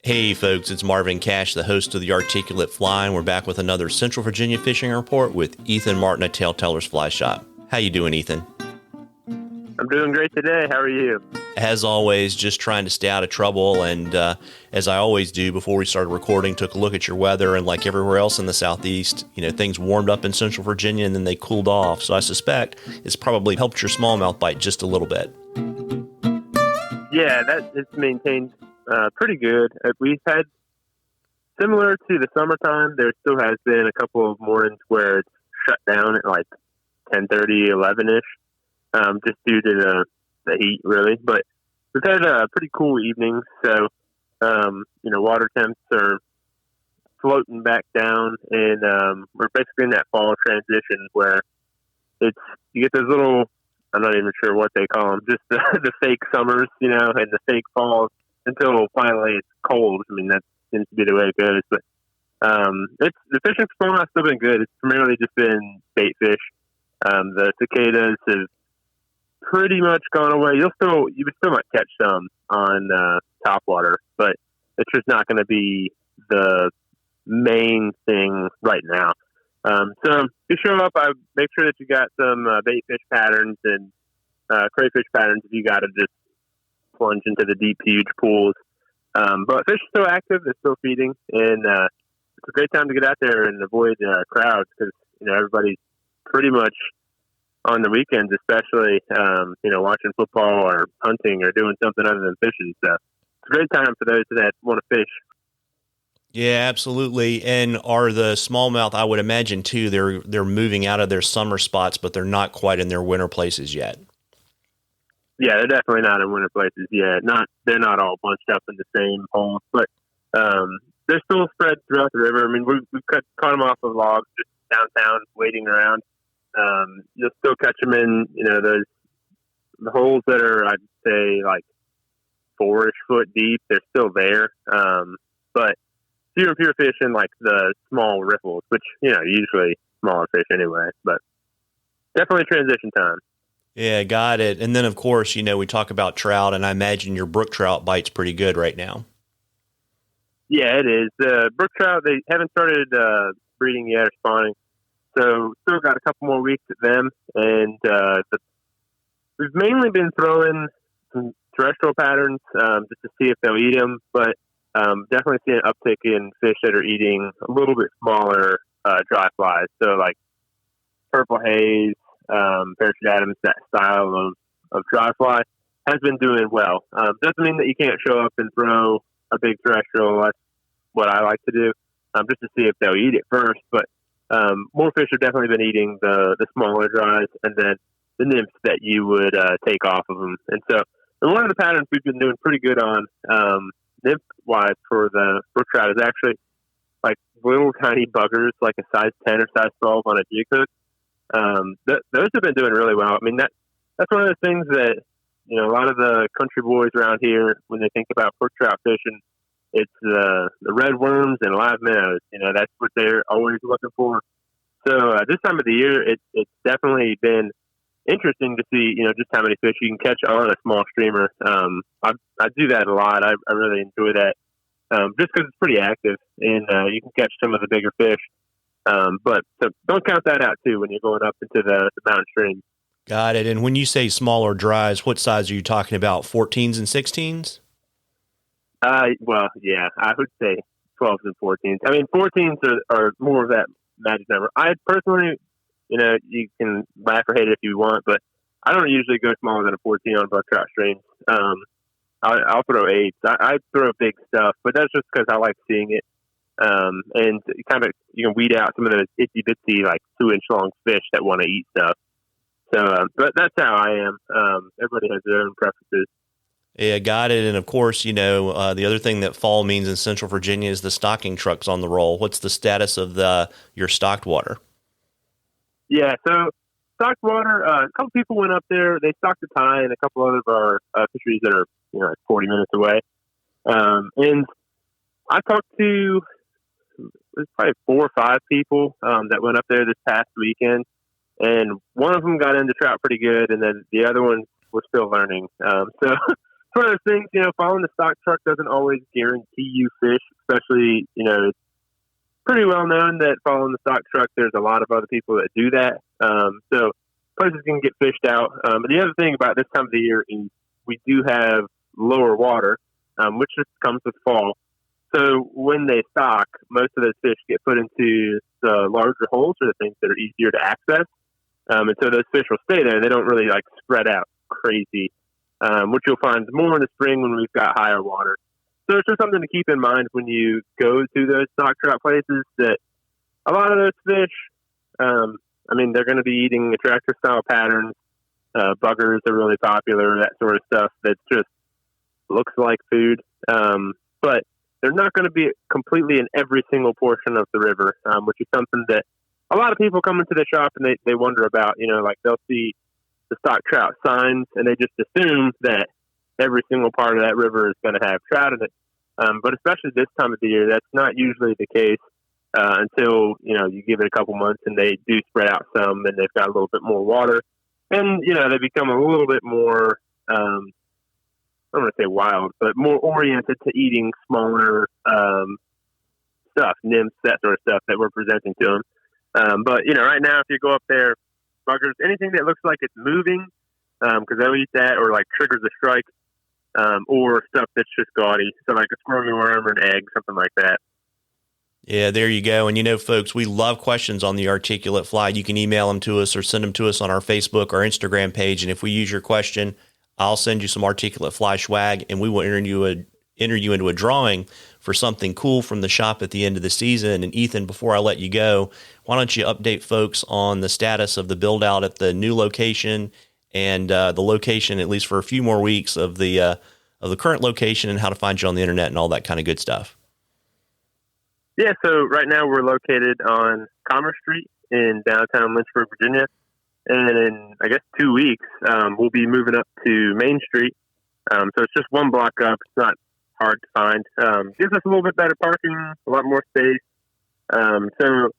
Hey folks, it's Marvin Cash, the host of The Articulate Fly, and we're back with another Central Virginia fishing report with Ethan Martin at TaleTellers Fly Shop. How you doing, Ethan? I'm doing great today. How are you? As always, just trying to stay out of trouble, and as I always do before we started recording, took a look at your weather, and like everywhere else in the Southeast, things warmed up in Central Virginia and then they cooled off, so I suspect it's probably helped your smallmouth bite just a little bit. Yeah, it's maintained pretty good. We've had, similar to the summertime, there still has been a couple of mornings where it's shut down at like 10:30, 11-ish, just due to the heat, really. But we've had pretty cool evenings, so, water temps are floating back down, and we're basically in that fall transition where you get those little, I'm not even sure what they call them, just the fake summers, and the fake falls until finally it's cold. I mean, that seems to be the way it goes. But the fishing for smallmouth has still been good. It's primarily just been bait fish. The cicadas have pretty much gone away. You still might catch some on topwater, but it's just not going to be the main thing right now. So if you show up, I make sure that you got some bait fish patterns and crayfish patterns if you got to just plunge into the deep, huge pools. But fish are still active. They're still feeding. And it's a great time to get out there and avoid crowds because, everybody's pretty much on the weekends, especially, watching football or hunting or doing something other than fishing. So it's a great time for those that want to fish. Yeah, absolutely. And are the smallmouth, I would imagine too, they're moving out of their summer spots, but they're not quite in their winter places yet. Yeah, they're definitely not in winter places yet. They're not all bunched up in the same holes, but they're still spread throughout the river. I mean, we've caught them off of logs just downtown, waiting around. You'll still catch them in, the holes that are, I'd say, like 4-ish foot deep. They're still there, but fewer and fewer fish in like the small riffles, which, usually smaller fish anyway, but definitely transition time. Yeah, got it. And then, of course, we talk about trout, and I imagine your brook trout bite's pretty good right now. Yeah, it is. Brook trout, they haven't started breeding yet or spawning, so still got a couple more weeks at them. And we've mainly been throwing some terrestrial patterns just to see if they'll eat them, but definitely see an uptick in fish that are eating a little bit smaller dry flies. So like purple haze, parachute Adams, that style of dry fly has been doing well. Doesn't mean that you can't show up and throw a big terrestrial. That's what I like to do, just to see if they'll eat it first. But more fish have definitely been eating the smaller dries and then the nymphs that you would take off of them. And so one of the patterns we've been doing pretty good on nymph-wise for the brook trout is actually like little tiny buggers, like a size 10 or size 12 on a jig hook. Those have been doing really well. I mean, that's one of the things that, a lot of the country boys around here, when they think about brook trout fishing, it's the red worms and live minnows. That's what they're always looking for. So this time of the year, it's definitely been interesting to see, just how many fish you can catch on a small streamer. I do that a lot. I really enjoy that, just because it's pretty active and you can catch some of the bigger fish. But so don't count that out too when you're going up into the mountain stream. Got it. And when you say smaller dries, what size are you talking about? 14s and 16s? Well, yeah, I would say 12s and 14s. I mean, 14s are more of that magic number. I personally, you can laugh or hate it if you want, but I don't usually go smaller than a 14 on brook trout streams. I'll throw 8s. I throw big stuff, but that's just because I like seeing it. And kind of, you can weed out some of those itsy bitsy, like 2-inch long fish that want to eat stuff. So, but that's how I am. Everybody has their own preferences. Yeah, got it. And of course, the other thing that fall means in Central Virginia is the stocking trucks on the roll. What's the status of your stocked water? Yeah, so stocked water, a couple people went up there. They stocked the tie and a couple other of our fisheries that are, like 40 minutes away. And I talked to probably 4 or 5 people that went up there this past weekend. And one of them got into trout pretty good, and then the other ones were still learning. So one of those things, following the stock truck doesn't always guarantee you fish, especially, it's pretty well known that following the stock truck, there's a lot of other people that do that. So places can get fished out. But the other thing about this time of the year is we do have lower water, which just comes with fall. So when they stock, most of those fish get put into the larger holes, or the things that are easier to access. And so those fish will stay there. They don't really spread out crazy, which you'll find more in the spring when we've got higher water. So it's just something to keep in mind when you go to those stock trout places, that a lot of those fish, they're going to be eating attractor style patterns. Buggers are really popular, that sort of stuff that just looks like food. But they're not going to be completely in every single portion of the river, which is something that a lot of people come into the shop and they wonder about. They'll see the stock trout signs and they just assume that every single part of that river is going to have trout in it. But especially this time of the year, that's not usually the case until, you give it a couple months and they do spread out some and they've got a little bit more water. And, they become a little bit more, I don't want to say wild, but more oriented to eating smaller stuff, nymphs, that sort of stuff that we're presenting to them. But, right now, if you go up there, buggers, anything that looks like it's moving, because they'll eat that, or triggers a strike, or stuff that's just gaudy. So like a squirmy worm or an egg, something like that. Yeah, there you go. And folks, we love questions on the articulate fly. You can email them to us or send them to us on our Facebook or Instagram page. And if we use your question, I'll send you some articulate fly swag, and we will enter you into a drawing for something cool from the shop at the end of the season. And Ethan, before I let you go, why don't you update folks on the status of the build out at the new location and the location, at least for a few more weeks, of the current location, and how to find you on the internet and all that kind of good stuff. Yeah, so right now we're located on Commerce Street in downtown Lynchburg, Virginia. And in, 2 weeks, we'll be moving up to Main Street. So it's just one block up. It's not hard to find. Gives us a little bit better parking, a lot more space. So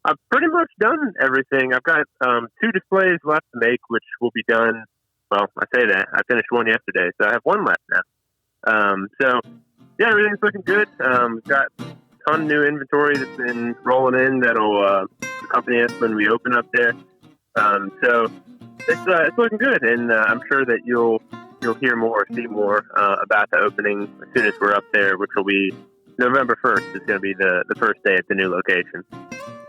I've pretty much done everything. I've got 2 displays left to make, which will be done. Well, I say that. I finished one yesterday, so I have one left now. So, yeah, everything's looking good. We've got a ton of new inventory that's been rolling in that'll accompany us when we open up there. So it's looking good, and I'm sure that you'll hear more, see more about the opening as soon as we're up there, which will be November 1st. Is going to be the first day at the new location.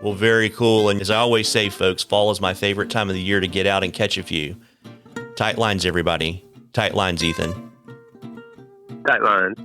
Well, very cool. And as I always say, folks, fall is my favorite time of the year to get out and catch a few. Tight lines, everybody. Tight lines, Ethan. Tight lines.